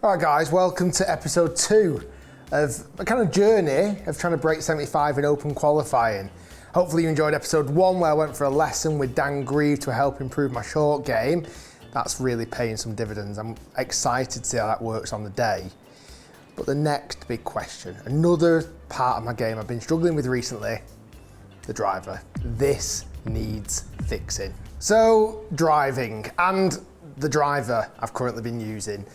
Alright guys, welcome to episode 2 of a kind of journey of trying to break 75 in open qualifying. Hopefully you enjoyed episode 1 where I went for a lesson with Dan Grieve to help improve my short game. That's really paying some dividends. I'm excited to see how that works on the day. But the next big question, another part of my game I've been struggling with recently, the driver. This needs fixing. So driving and the driver I've currently been using.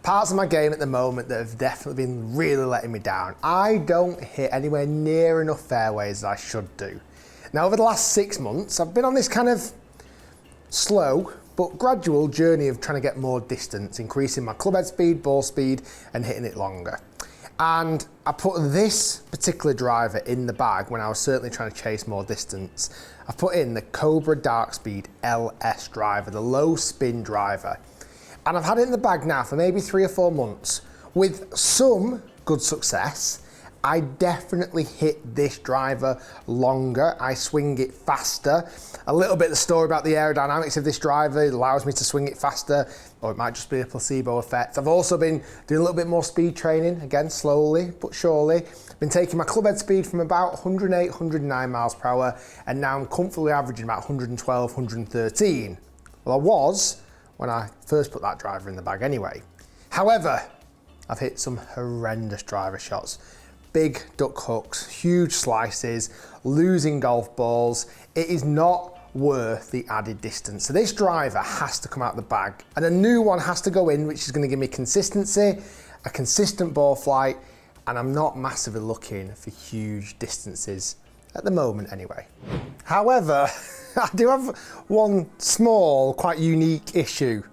Parts of my game at the moment that have definitely been really letting me down. I don't hit anywhere near enough fairways as I should do. Now over the last 6 months, I've been on this kind of slow but gradual journey of trying to get more distance, increasing my club head speed, ball speed, and hitting it longer. And I put this particular driver in the bag when I was certainly trying to chase more distance. I put in the Cobra Dark Speed LS driver, the low spin driver. And I've had it in the bag now for maybe 3 or 4 months with some good success. I definitely hit this driver longer. I swing it faster. A little bit of the story about the aerodynamics of this driver. It allows me to swing it faster, or it might just be a placebo effect. I've also been doing a little bit more speed training, again, slowly but surely. Been taking my club head speed from about 108, 109 miles per hour, and now I'm comfortably averaging about 112, 113. Well, I was when I first put that driver in the bag anyway. However, I've hit some horrendous driver shots. Big duck hooks, huge slices, losing golf balls. It is not worth the added distance. So this driver has to come out of the bag and a new one has to go in, which is gonna give me consistency, a consistent ball flight, and I'm not massively looking for huge distances at the moment anyway. However, I do have one small, quite unique issue,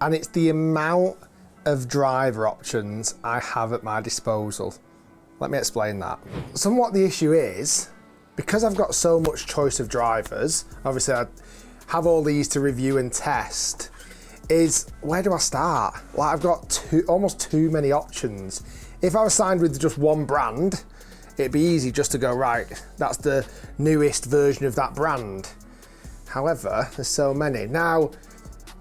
and it's the amount of driver options I have at my disposal. Let me explain that. Somewhat the issue is, because I've got so much choice of drivers, obviously I have all these to review and test, is where do I start? Like I've got almost too many options. If I was signed with just one brand, it'd be easy just to go, right, that's the newest version of that brand. However, there's so many. Now,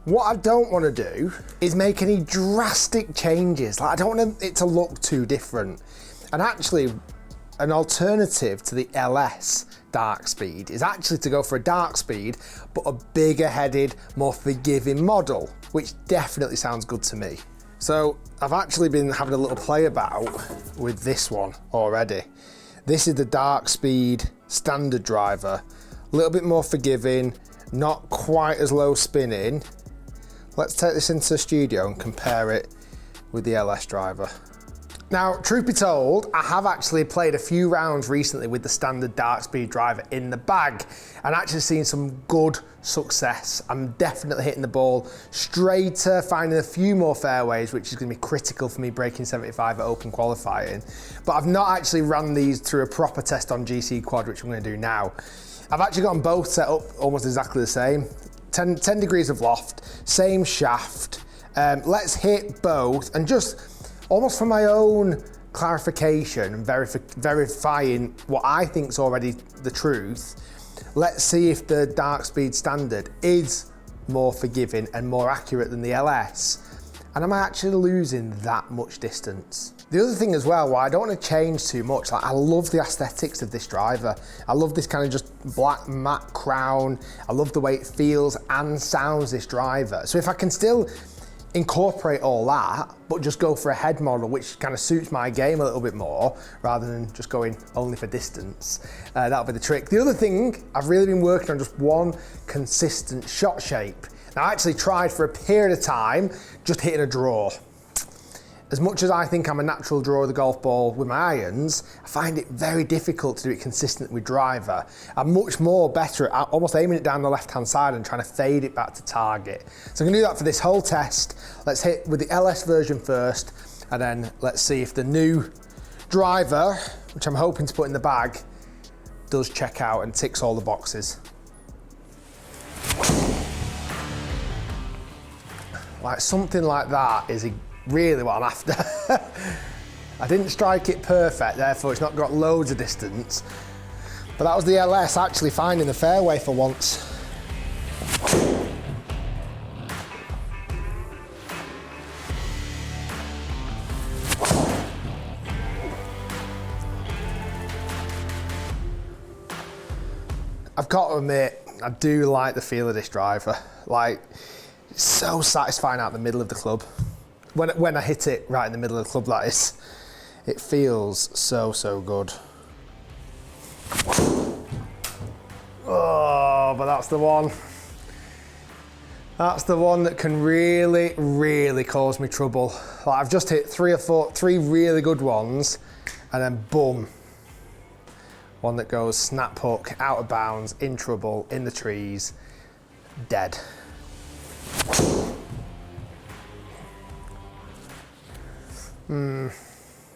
what I don't want to do is make any drastic changes. Like I don't want it to look too different. And actually, an alternative to the LS Dark Speed is actually to go for a Dark Speed, but a bigger headed, more forgiving model, which definitely sounds good to me. So I've actually been having a little play about with this one already. This is the Dark Speed standard driver, a little bit more forgiving, not quite as low spinning. Let's take this into the studio and compare it with the LS driver. Now, truth be told, I have actually played a few rounds recently with the standard Dark Speed driver in the bag and actually seen some good success. I'm definitely hitting the ball straighter, finding a few more fairways, which is going to be critical for me breaking 75 at open qualifying. But I've not actually run these through a proper test on GC Quad, which I'm going to do now. I've actually got them both set up almost exactly the same. 10 degrees of loft, same shaft. Let's hit both and just almost for my own clarification and verifying what I think is already the truth, let's see if the Dark Speed standard is more forgiving and more accurate than the LS. And am I actually losing that much distance? The other thing as well, why I don't want to change too much, like I love the aesthetics of this driver. I love this kind of just black matte crown. I love the way it feels and sounds, this driver. So if I can still incorporate all that, but just go for a head model which kind of suits my game a little bit more rather than just going only for distance. That'll be the trick. The other thing, I've really been working on just one consistent shot shape. Now I actually tried for a period of time just hitting a draw. As much as I think I'm a natural drawer of the golf ball with my irons, I find it very difficult to do it consistently with driver. I'm much more better at almost aiming it down the left-hand side and trying to fade it back to target. So I'm gonna do that for this whole test. Let's hit with the LS version first, and then let's see if the new driver, which I'm hoping to put in the bag, does check out and ticks all the boxes. Like something like that is really what I'm after. I didn't strike it perfect, therefore it's not got loads of distance. But that was the LS actually finding the fairway for once. I've got to admit, I do like the feel of this driver. Like, it's so satisfying out the middle of the club. When I hit it right in the middle of the club, that is, it feels so good. Oh, but that's the one. That's the one that can really cause me trouble. Like, I've just hit three really good ones, and then boom. One that goes snap hook, out of bounds, in trouble, in the trees, dead.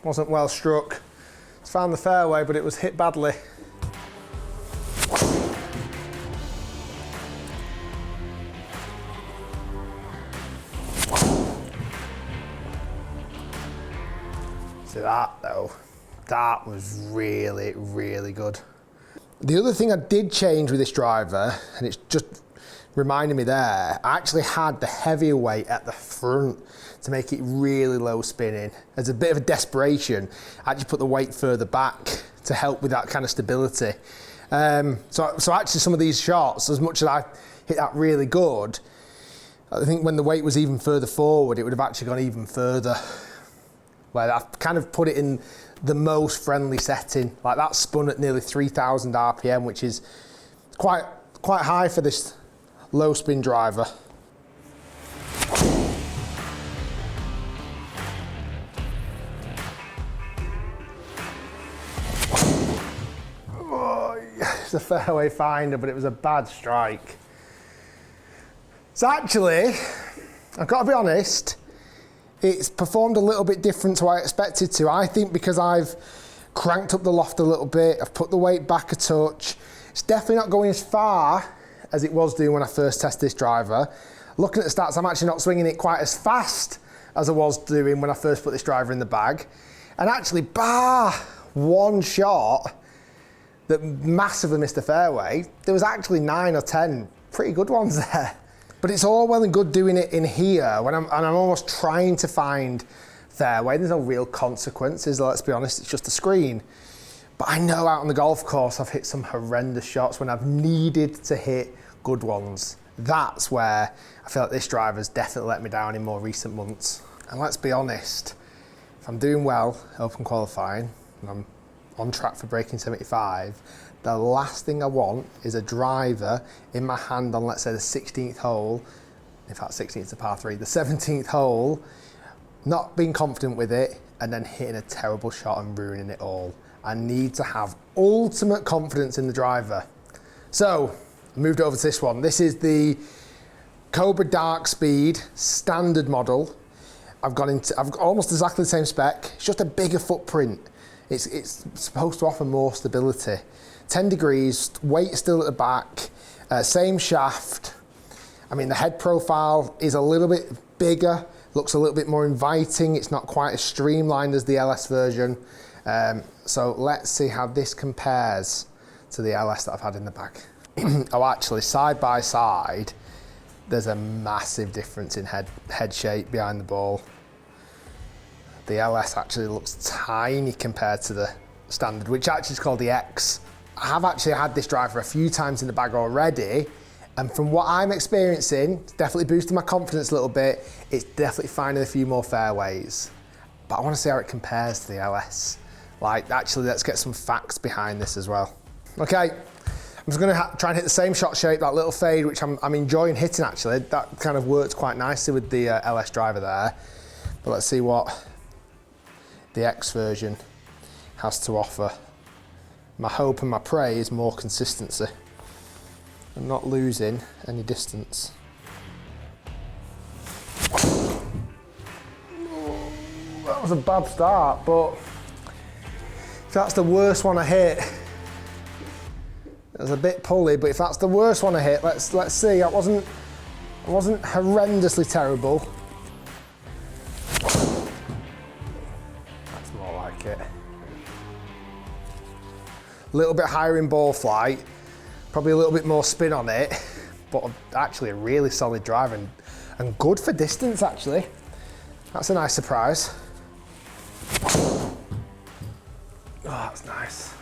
Wasn't well struck. It's found the fairway, but it was hit badly. See that though? That was really good. The other thing I did change with this driver, and it's just reminded me there, I actually had the heavier weight at the front to make it really low spinning. As a bit of a desperation, I actually put the weight further back to help with that kind of stability. So actually some of these shots, as much as I hit that really good, I think when the weight was even further forward, it would have actually gone even further. Where I've kind of put it in the most friendly setting. Like, that spun at nearly 3,000 RPM, which is quite high for this low spin driver. Oh, it's a fairway finder, but it was a bad strike. So actually, I've got to be honest, it's performed a little bit different to what I expected to. I think because I've cranked up the loft a little bit, I've put the weight back a touch. It's definitely not going as far as it was doing when I first tested this driver. Looking at the stats, I'm actually not swinging it quite as fast as I was doing when I first put this driver in the bag. And actually, bar one shot that massively missed the fairway, there was actually 9 or 10 pretty good ones there. But it's all well and good doing it in here when I'm almost trying to find fairway. There's no real consequences, let's be honest, it's just a screen. But I know out on the golf course I've hit some horrendous shots when I've needed to hit good ones. That's where I feel like this driver's definitely let me down in more recent months. And let's be honest, if I'm doing well open qualifying and I'm on track for breaking 75, the last thing I want is a driver in my hand on, let's say, the 16th hole. In fact, 16th is a par 3. The 17th hole, not being confident with it, and then hitting a terrible shot and ruining it all. I need to have ultimate confidence in the driver. So, I moved over to this one. This is the Cobra Dark Speed standard model. I've got almost exactly the same spec. It's just a bigger footprint. It's supposed to offer more stability. 10 degrees, weight still at the back, same shaft. I mean, the head profile is a little bit bigger, looks a little bit more inviting. It's not quite as streamlined as the LS version. So let's see how this compares to the LS that I've had in the bag. Oh, actually, side by side, there's a massive difference in head shape behind the ball. The LS actually looks tiny compared to the standard, which actually is called the X. I have actually had this driver a few times in the bag already, and from what I'm experiencing, it's definitely boosted my confidence a little bit. It's definitely finding a few more fairways. But I want to see how it compares to the LS. Like, actually, let's get some facts behind this as well. Okay, I'm just going to try and hit the same shot shape, that little fade, which I'm enjoying hitting actually. That kind of works quite nicely with the LS driver there. But let's see what the X version has to offer. My hope and my pray is more consistency and not losing any distance. Oh, that was a bad start, but if that's the worst one I hit, it was a bit pulley, but if that's the worst one I hit, let's see. I wasn't horrendously terrible. That's more like it. A little bit higher in ball flight, probably a little bit more spin on it, but actually a really solid drive and good for distance actually. That's a nice surprise. Oh, that's nice.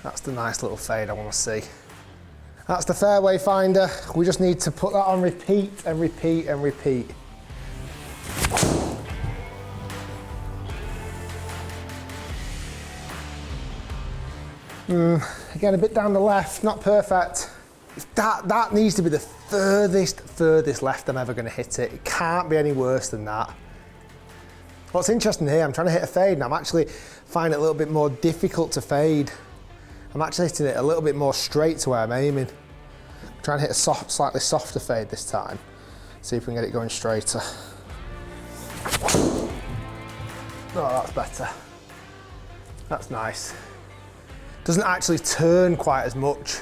That's the nice little fade I want to see. That's the fairway finder. We just need to put that on repeat and repeat and repeat. Again, a bit down the left, not perfect. That needs to be the furthest left I'm ever gonna hit it. It can't be any worse than that. What's interesting here, I'm trying to hit a fade and I'm actually finding it a little bit more difficult to fade. I'm actually hitting it a little bit more straight to where I'm aiming. I'm trying to hit a slightly softer fade this time. See if we can get it going straighter. Oh, that's better. That's nice. Doesn't actually turn quite as much,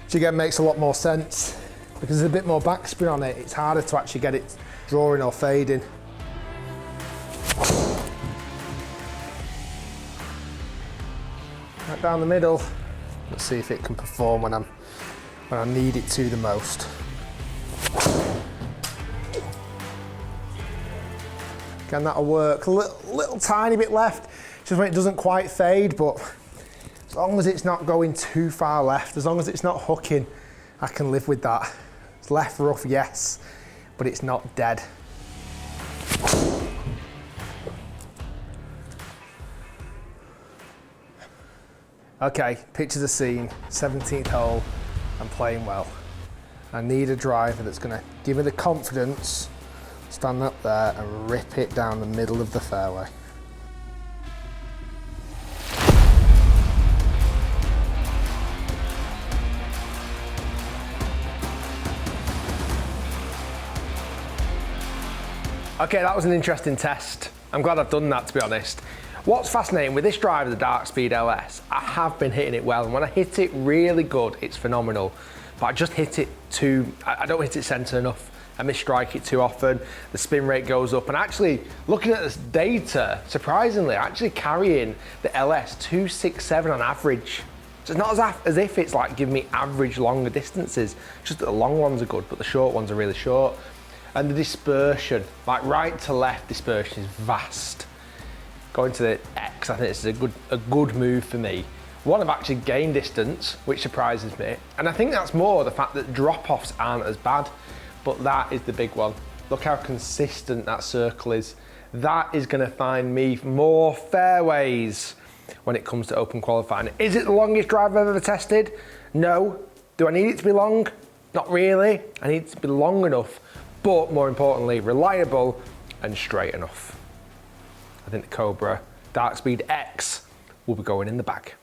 which again makes a lot more sense. Because there's a bit more backspin on it, it's harder to actually get it drawing or fading. Right down the middle. Let's see if it can perform when I need it to the most. Again, that'll work. A little tiny bit left, just when it doesn't quite fade, but as long as it's not going too far left, as long as it's not hooking, I can live with that. It's left rough, yes, but it's not dead. Okay, picture the scene, 17th hole, I'm playing well. I need a driver that's gonna give me the confidence, stand up there and rip it down the middle of the fairway. Okay, that was an interesting test. I'm glad I've done that, to be honest. What's fascinating with this driver, the Dark Speed LS, I have been hitting it well, and when I hit it really good, it's phenomenal. But I just hit it I don't hit it centre enough. I misstrike it too often, the spin rate goes up, and actually, looking at this data, surprisingly, actually carrying the LS 267 on average. So it's not as if it's like giving me average longer distances, just that the long ones are good, but the short ones are really short. And the dispersion, like right to left dispersion is vast. Going to the X, I think this is a good move for me. One, I've actually gained distance, which surprises me. And I think that's more the fact that drop-offs aren't as bad, but that is the big one. Look how consistent that circle is. That is gonna find me more fairways when it comes to open qualifying. Is it the longest drive I've ever tested? No. Do I need it to be long? Not really. I need it to be long enough, but more importantly, reliable and straight enough. I think the Cobra Dark Speed X will be going in the bag.